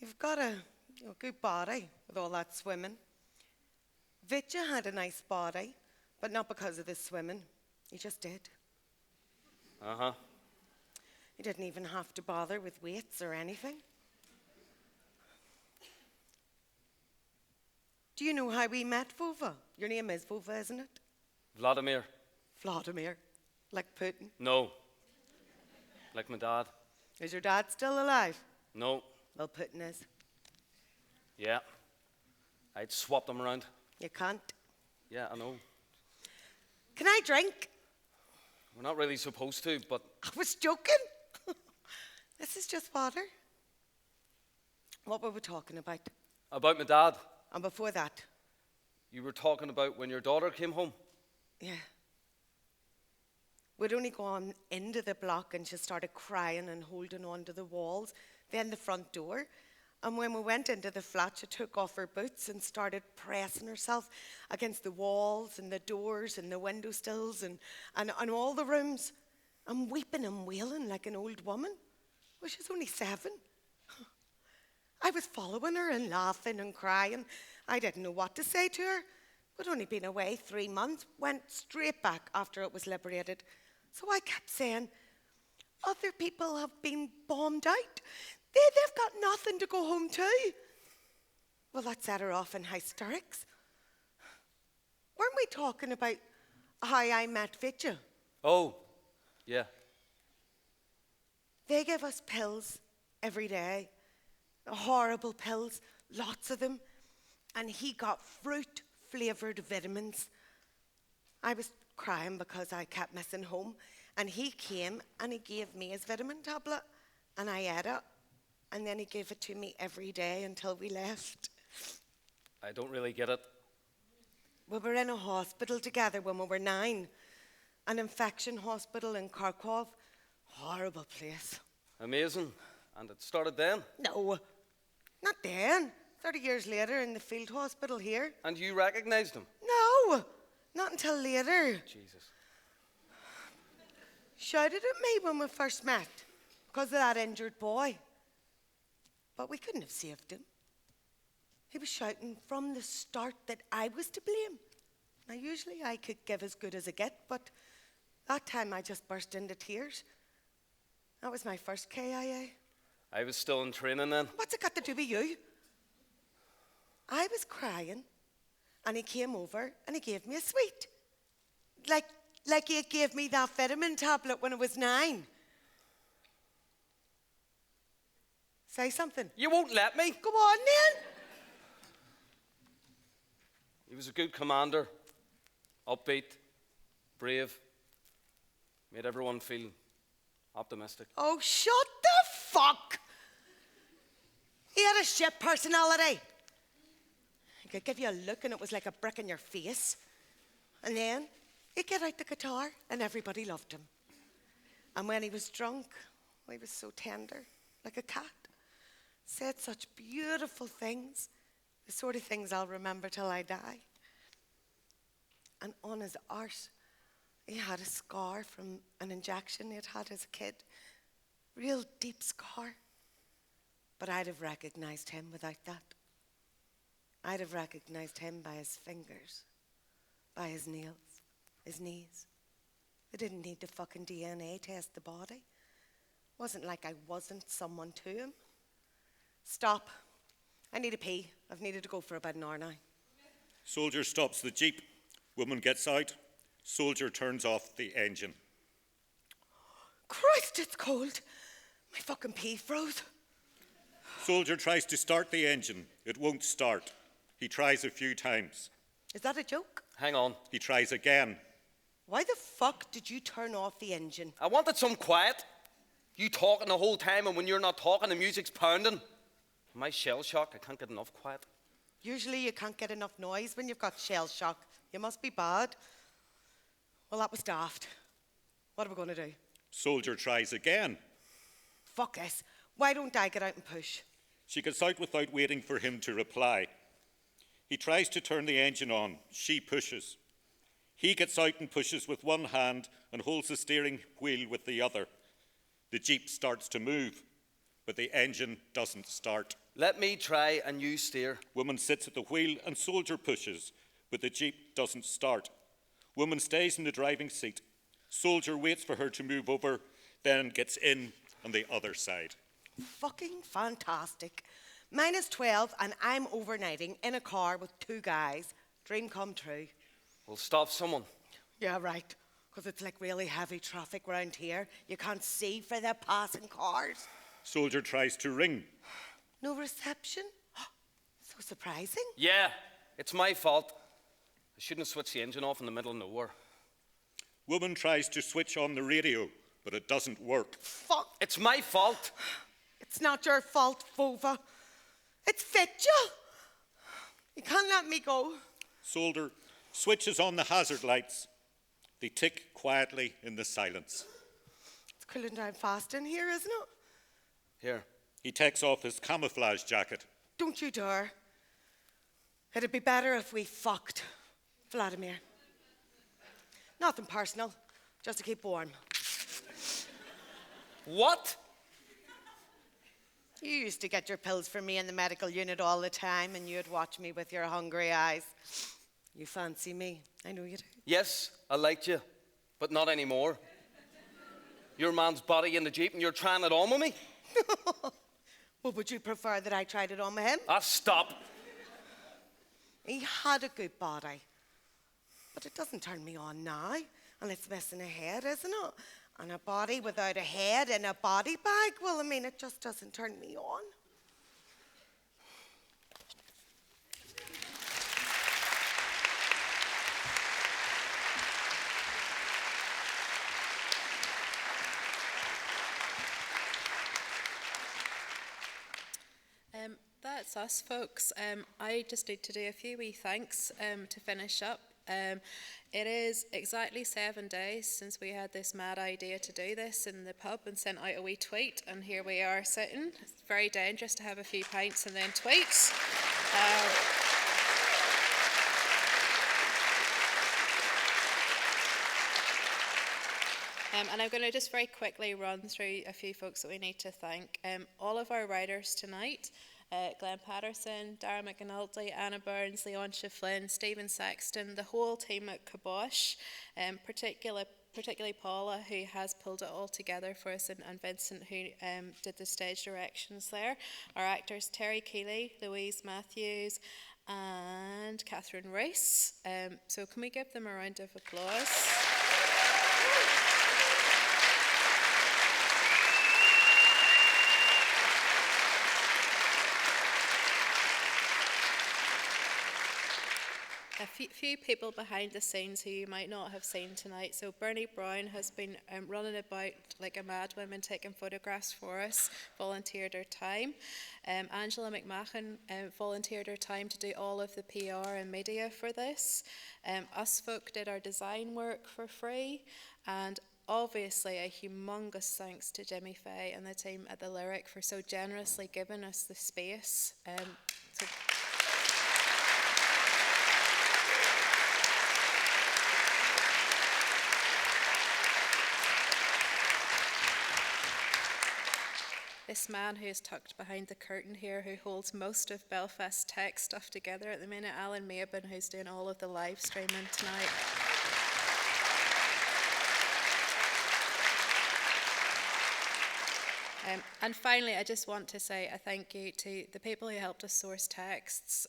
You've got a good body with all that swimming. Vitya had a nice body, but not because of the swimming. He just did. Uh-huh. He didn't even have to bother with weights or anything. Do you know how we met, Vova? Your name is Vova, isn't it? Vladimir? Vladimir, like Putin. No. Like my dad? Is your dad still alive? No. Well, Putin is. Yeah. I'd swap them around. You can't. Yeah, I know. Can I drink? We're not really supposed to, but I was joking. This is just water. What were we talking about? about my dad. And before that? You were talking about when your daughter came home. Yeah. We'd only gone into the block and she started crying and holding on to the walls, then the front door. And when we went into the flat, she took off her boots and started pressing herself against the walls and the doors and the window sills and all the rooms and weeping and wailing like an old woman. Well, she's only 7. I was following her and laughing and crying. I didn't know what to say to her. We'd only been away 3 months, went straight back after it was liberated. So I kept saying, other people have been bombed out. They've got nothing to go home to. Well, that set her off in hysterics. Weren't we talking about how I met Vitya? Oh, yeah. They give us pills every day, horrible pills, lots of them. And he got fruit-flavoured vitamins. I was crying because I kept missing home. And he came and he gave me his vitamin tablet. And I ate it. And then he gave it to me every day until we left. I don't really get it. We were in a hospital together when we were 9. An infection hospital in Kharkov. Horrible place. Amazing. And it started then? No, not then. 30 years later in the field hospital here. And you recognised him? No, not until later. Jesus. Shouted at me when we first met because of that injured boy. But we couldn't have saved him. He was shouting from the start that I was to blame. Now, usually I could give as good as I get, but that time I just burst into tears. That was my first KIA. I was still in training then. What's it got to do with you? I was crying, and he came over and he gave me a sweet. Like he gave me that vitamin tablet when I was 9. Say something. You won't let me? Go on then. He was a good commander. Upbeat, brave. Made everyone feel optimistic. Oh, shut the fuck. He had a shit personality. He could give you a look and it was like a brick in your face. And then he'd get out the guitar and everybody loved him. And when he was drunk, he was so tender, like a cat. Said such beautiful things, the sort of things I'll remember till I die. And on his arse, he had a scar from an injection he'd had as a kid. Real deep scar. But I'd have recognized him without that. I'd have recognized him by his fingers, by his nails, his knees, They didn't need to fucking DNA test the body. Wasn't like I wasn't someone to him. Stop. I need a pee. I've needed to go for about an hour now. Soldier stops the jeep. Woman gets out. Soldier turns off the engine. Christ, it's cold. My fucking pee froze. Soldier tries to start the engine. It won't start. He tries a few times. Is that a joke? Hang on. He tries again. Why the fuck did you turn off the engine? I wanted some quiet. You talking the whole time, and when you're not talking, the music's pounding. My shell shock, I can't get enough quiet. Usually you can't get enough noise when you've got shell shock. You must be bad. Well, that was daft. What are we going to do? Soldier tries again. Fuck this. Why don't I get out and push? She gets out without waiting for him to reply. He tries to turn the engine on. She pushes. He gets out and pushes with one hand and holds the steering wheel with the other. The jeep starts to move, but the engine doesn't start. Let me try and you steer. Woman sits at the wheel and soldier pushes, but the jeep doesn't start. Woman stays in the driving seat. Soldier waits for her to move over, then gets in on the other side. Fucking fantastic. Minus 12 and I'm overnighting in a car with two guys. Dream come true. We'll stop someone. Yeah, right. Because it's like really heavy traffic round here. You can't see for the passing cars. Soldier tries to ring. No reception? So surprising. Yeah, it's my fault. I shouldn't have switched the engine off in the middle of nowhere. Woman tries to switch on the radio, but it doesn't work. Fuck. It's my fault. It's not your fault, Fova. It's Fitja. You can't let me go. Soldier switches on the hazard lights. They tick quietly in the silence. It's cooling down fast in here, isn't it? Here. He takes off his camouflage jacket. Don't you dare. It'd be better if we fucked, Vladimir. Nothing personal, just to keep warm. What? You used to get your pills from me in the medical unit all the time, and you'd watch me with your hungry eyes. You fancy me. I know you do. Yes, I liked you, but not anymore. Your man's body in the jeep and you're trying it on with me? Well, would you prefer that I tried it on with him? Ah, stop. He had a good body. But it doesn't turn me on now. And it's missing a head, isn't it? And a body without a head in a body bag, well, I mean, it just doesn't turn me on. That's us, folks. I just need to do a few wee thanks to finish up. It is exactly 7 days since we had this mad idea to do this in the pub and sent out a wee tweet, and here we are sitting. It's very dangerous to have a few pints and then tweet. And I'm going to just very quickly run through a few folks that we need to thank. All of our writers tonight, Glenn Patterson, Dara McAnulty, Anna Burns, Leontia Flynn, Stephen Sexton, the whole team at Kibosh, particularly Paula, who has pulled it all together for us, and Vincent, who did the stage directions there. Our actors, Terry Keeley, Louise Matthews, and Catherine Race. So can we give them a round of applause? A few people behind the scenes who you might not have seen tonight. So Bernie Brown has been running about like a madwoman, taking photographs for us, volunteered her time. Angela McMahon volunteered her time to do all of the PR and media for this. Us folk did our design work for free. And obviously a humongous thanks to Jimmy Fay and the team at the Lyric for so generously giving us the space. This man who is tucked behind the curtain here, who holds most of Belfast tech stuff together at the minute, Alan Meban, who's doing all of the live streaming tonight. And finally, I just want to say a thank you to the people who helped us source texts.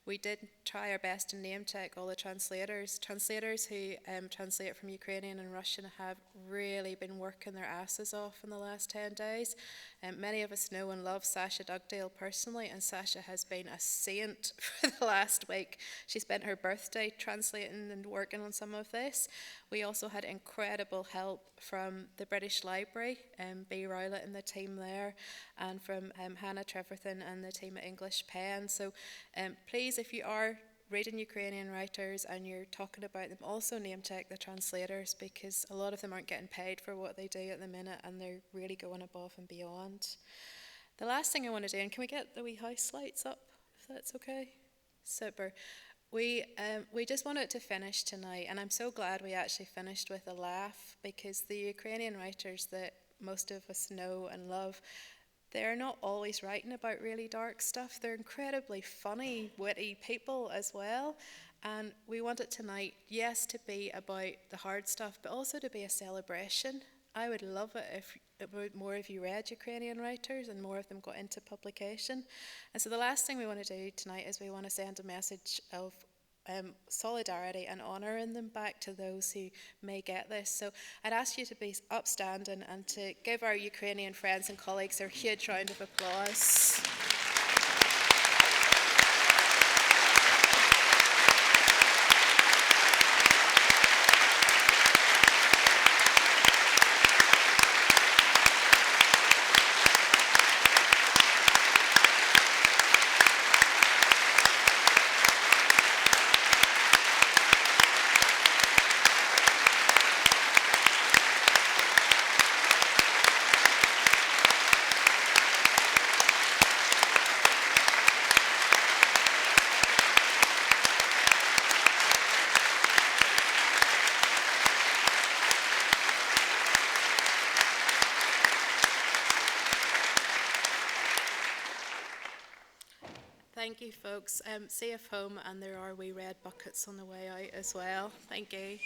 We did try our best to name check all the translators. Translators who translate from Ukrainian and Russian have really been working their asses off in the last 10 days. Many of us know and love Sasha Dugdale personally, and Sasha has been a saint for the last week. She spent her birthday translating and working on some of this. We also had incredible help from the British Library, B. Rowlett and the team there, and from Hannah Treverton and the team at English Pen. So please, if you are reading Ukrainian writers and you're talking about them, also name check the translators, because a lot of them aren't getting paid for what they do at the minute, and they're really going above and beyond. The last thing I want to do, and can we get the wee house lights up, if that's okay? Super. We just wanted to finish tonight, and I'm so glad we actually finished with a laugh, because the Ukrainian writers that most of us know and love, they're not always writing about really dark stuff. They're incredibly funny, witty people as well. And we want it tonight, yes, to be about the hard stuff, but also to be a celebration. I would love it if more of you read Ukrainian writers and more of them got into publication. And so the last thing we want to do tonight is we want to send a message of solidarity and honouring them back to those who may get this. So I'd ask you to be upstanding and to give our Ukrainian friends and colleagues a huge round of applause. Thank you, folks. Safe home, and there are wee red buckets on the way out as well. Thank you.